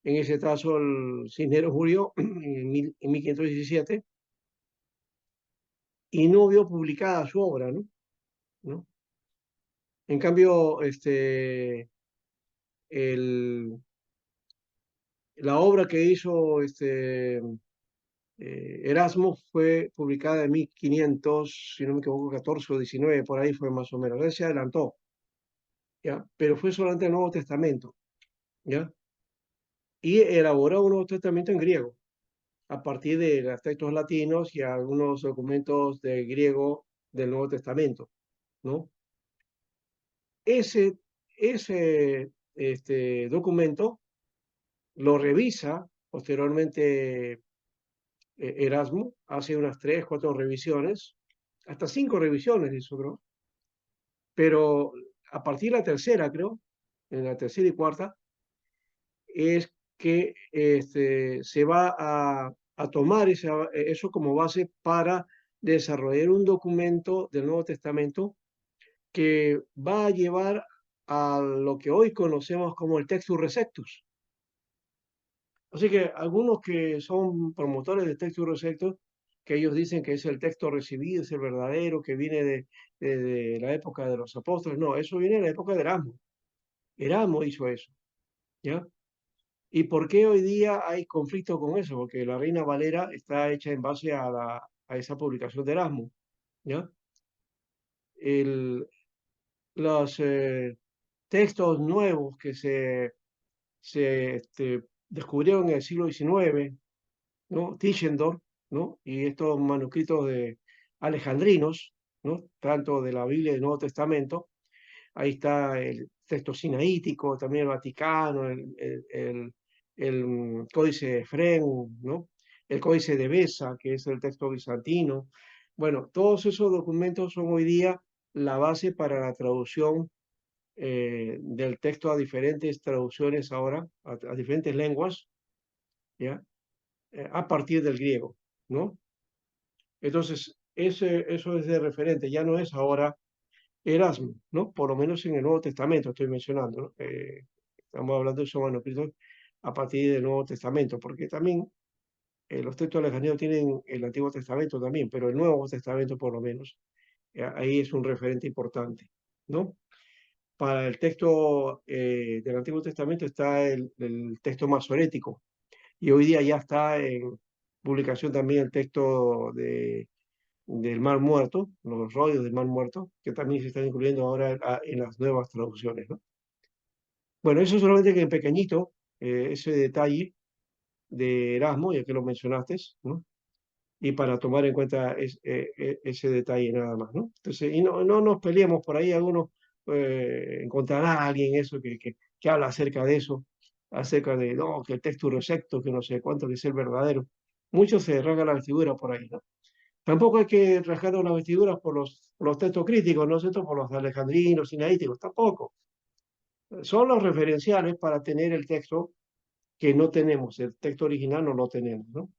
En ese caso, el Cisneros murió en 1517 y no vio publicada su obra, ¿no? ¿No? En cambio, la obra que hizo Erasmo fue publicada en 1500, si no me equivoco, 14 o 19, por ahí fue más o menos. Él se adelantó, ¿ya? Pero fue solamente el Nuevo Testamento, ¿ya? Y elaboró un Nuevo Testamento en griego, a partir de los textos latinos y algunos documentos de griego del Nuevo Testamento, ¿no? Ese documento lo revisa posteriormente Erasmo, hace unas 3, 4 revisiones, hasta 5 revisiones hizo, creo, pero a partir de la tercera, creo, en la tercera y cuarta, es que se va a tomar eso como base para desarrollar un documento del Nuevo Testamento que va a llevar a lo que hoy conocemos como el Textus Receptus. Así que algunos que son promotores del Textus Receptus, que ellos dicen que es el texto recibido, es el verdadero, que viene de la época de los apóstoles, no, eso viene de la época de Erasmo. Erasmo hizo eso, ¿ya? ¿Y por qué hoy día hay conflicto con eso? Porque la Reina Valera está hecha en base a esa publicación de Erasmo, ¿ya? Los textos nuevos que se descubrieron en el siglo XIX, ¿no? Tischendorf, ¿no? Y estos manuscritos de alejandrinos, ¿no? Tanto de la Biblia y del Nuevo Testamento. Ahí está el texto sinaítico, también el Vaticano, el Códice de Efrén, ¿no? El Códice de Besa, que es el texto bizantino. Bueno, todos esos documentos son hoy día la base para la traducción del texto a diferentes traducciones ahora, a diferentes lenguas, ¿ya? A partir del griego, ¿no? Entonces, eso es de referente, ya no es ahora Erasmo, ¿no? Por lo menos en el Nuevo Testamento estoy mencionando, ¿no? Estamos hablando de esos manuscritos a partir del Nuevo Testamento, porque también los textos alejaneros tienen el Antiguo Testamento también, pero el Nuevo Testamento por lo menos, ahí es un referente importante, ¿no? Para el texto del Antiguo Testamento está el texto masorético, y hoy día ya está en publicación también el texto del Mar Muerto, los rollos del Mar Muerto, que también se están incluyendo ahora en las nuevas traducciones, ¿no? Bueno, eso solamente que en pequeñito, ese detalle de Erasmo, ya que lo mencionaste, ¿no? Y para tomar en cuenta ese detalle nada más, ¿no? Entonces, y no nos peleemos por ahí, algunos encontrará a alguien eso que habla acerca de eso, acerca de, no, que el texto recepto, que no sé cuánto, que es el verdadero. Muchos se rasgan la vestidura por ahí, ¿no? Tampoco hay que rasgarnos las vestiduras por los textos críticos, ¿no es cierto? Por los alejandrinos, sinaíticos, tampoco. Son los referenciales para tener el texto que no tenemos, el texto original no lo tenemos, ¿no?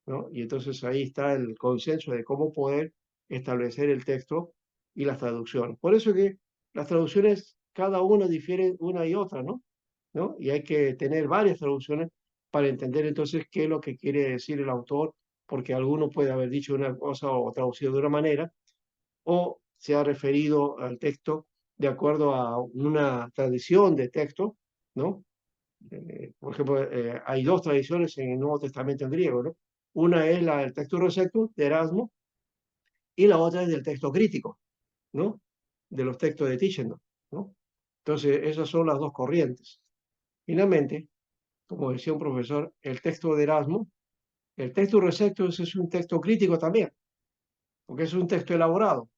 ¿No? Y entonces ahí está el consenso de cómo poder establecer el texto y las traducciones. Por eso que las traducciones, cada una difiere una y otra, ¿no? ¿No? Y hay que tener varias traducciones para entender entonces qué es lo que quiere decir el autor, porque alguno puede haber dicho una cosa o traducido de una manera, o se ha referido al texto de acuerdo a una tradición de texto, ¿no? Por ejemplo, hay dos tradiciones en el Nuevo Testamento en griego, ¿no? Una es la del texto receptus de Erasmo y la otra es del texto crítico, ¿no? De los textos de Tischendorf, ¿no? Entonces, esas son las dos corrientes. Finalmente, como decía un profesor, el texto de Erasmo, el texto receptus es un texto crítico también, porque es un texto elaborado,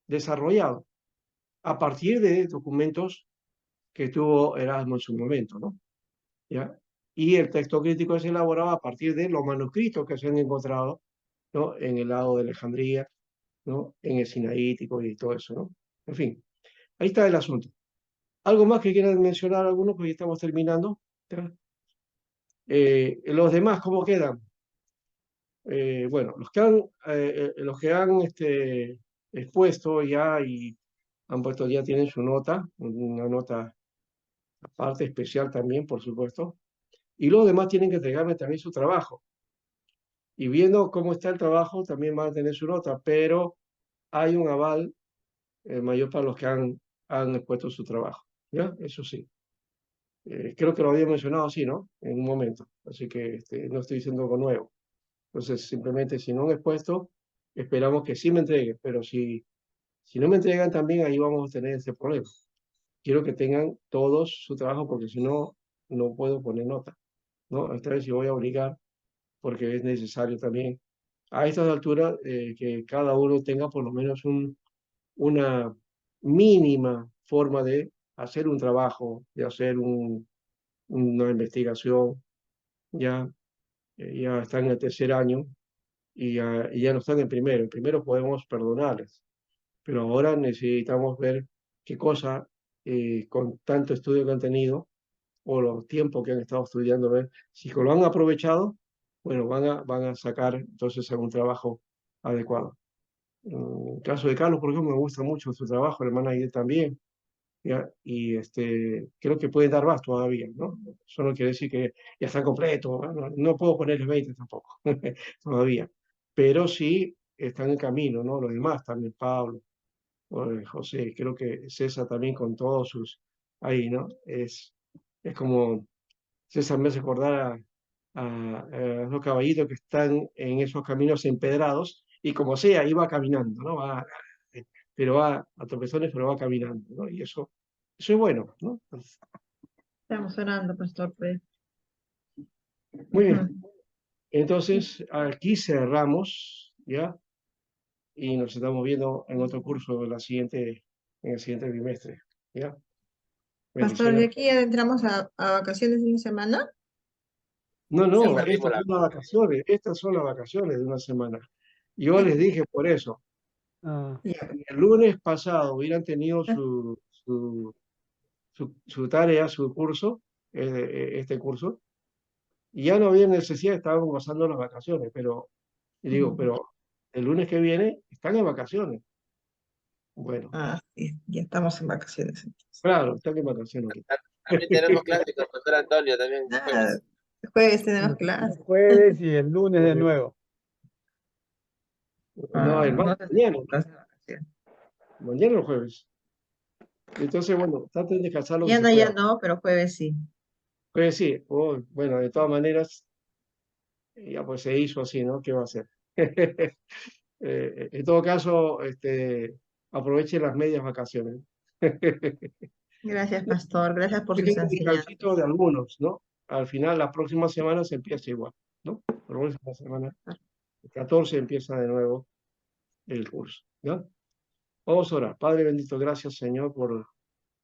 desarrollado, a partir de documentos que tuvo Erasmo en su momento, ¿no? ¿Ya? Y el texto crítico es elaborado a partir de los manuscritos que se han encontrado, ¿no? En el lado de Alejandría, ¿no? En el Sinaítico y todo eso, ¿no? En fin, ahí está el asunto. ¿Algo más que quieran mencionar algunos? Porque ya estamos terminando. ¿Ya? Los demás, ¿cómo quedan? Bueno, los que han expuesto ya y han puesto ya tienen su nota, una nota aparte especial también, por supuesto. Y los demás tienen que entregarme también su trabajo. Y viendo cómo está el trabajo, también van a tener su nota, pero hay un aval mayor para los que han expuesto su trabajo. ¿Ya? Eso sí. Creo que lo había mencionado así, ¿no? En un momento. Así que no estoy diciendo algo nuevo. Entonces, simplemente si no han expuesto, esperamos que sí me entreguen, pero si no me entregan también, ahí vamos a tener ese problema. Quiero que tengan todos su trabajo porque si no, no puedo poner nota, ¿no? Esta vez sí voy a obligar porque es necesario también a estas alturas que cada uno tenga por lo menos una mínima forma de hacer un trabajo, de hacer una investigación. Ya, ya están en el tercer año y ya no están en primero. En primero podemos perdonarles, pero ahora necesitamos ver qué cosa, con tanto estudio que han tenido, o los tiempos que han estado estudiando, ver si lo han aprovechado, bueno, van a sacar entonces algún trabajo adecuado. En el caso de Carlos, por ejemplo, me gusta mucho su trabajo, la hermana Aide también, ¿ya? Y creo que pueden dar más todavía, ¿no? Eso no quiere decir que ya está completo, ¿no? No puedo ponerles 20 tampoco, todavía, pero sí están en camino, ¿no? Los demás también, Pablo, José, creo que César también con todos sus, ahí, ¿no? Es como César me hace acordar a los caballitos que están en esos caminos empedrados y como sea, iba caminando, ¿no? Pero va a tropezones, pero va caminando, ¿no? Y eso es bueno, ¿no? Estamos orando, pastor, pues. Muy Ujú. bien. Entonces, aquí cerramos, ¿ya? Y nos estamos viendo en otro curso en el siguiente trimestre, ¿ya? Pastor, ¿de Bendiciones. aquí ya entramos a vacaciones de una semana? No, Sí, no, abrimos estas son las vacaciones de una semana. Yo Ah, les dije por eso, Ah, ya. el lunes pasado hubieran tenido su su tarea, su curso, este curso, y ya no había necesidad, estaban pasando las vacaciones, pero, y digo, pero el lunes que viene están en vacaciones. Bueno, Sí, ya estamos en vacaciones. Entonces. claro, están en vacaciones. También tenemos clase con el profesor Antonio también. el jueves. El jueves tenemos clase. El jueves y el lunes de nuevo. No, el No mañana, tenemos clase de vacaciones. mañana el jueves. Entonces, bueno, traten de descansar lo que se Mañana ya pueda. no, pero jueves sí. Pues sí, bueno, de todas maneras, ya pues se hizo así, ¿no? ¿Qué va a hacer? En todo caso, aproveche las medias vacaciones. Gracias, pastor. Gracias por sus Pequeño enseñanzas. descansito de algunos, ¿no? Al final, la próxima semana se empieza igual, ¿no? La próxima semana, el 14 empieza de nuevo el curso, ¿no? Vamos a orar. Padre bendito, gracias, Señor, por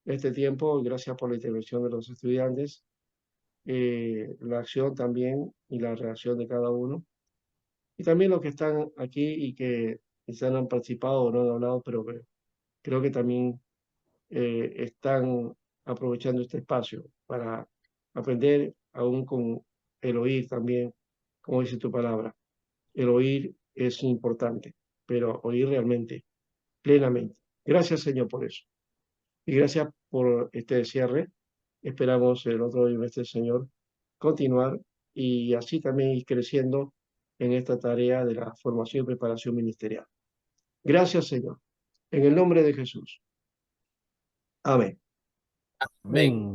este tiempo, gracias por la intervención de los estudiantes, la acción también y la reacción de cada uno. Y también los que están aquí y que quizás no han participado o no han hablado, pero creo que también están aprovechando este espacio para aprender aún con el oír también, como dice tu palabra. El oír es importante, pero oír realmente, plenamente. Gracias, Señor, por eso. Y gracias por este cierre. Esperamos el otro trimestre, Señor, continuar y así también ir creciendo en esta tarea de la formación y preparación ministerial. Gracias, Señor. En el nombre de Jesús. Amén. Amén. Amén.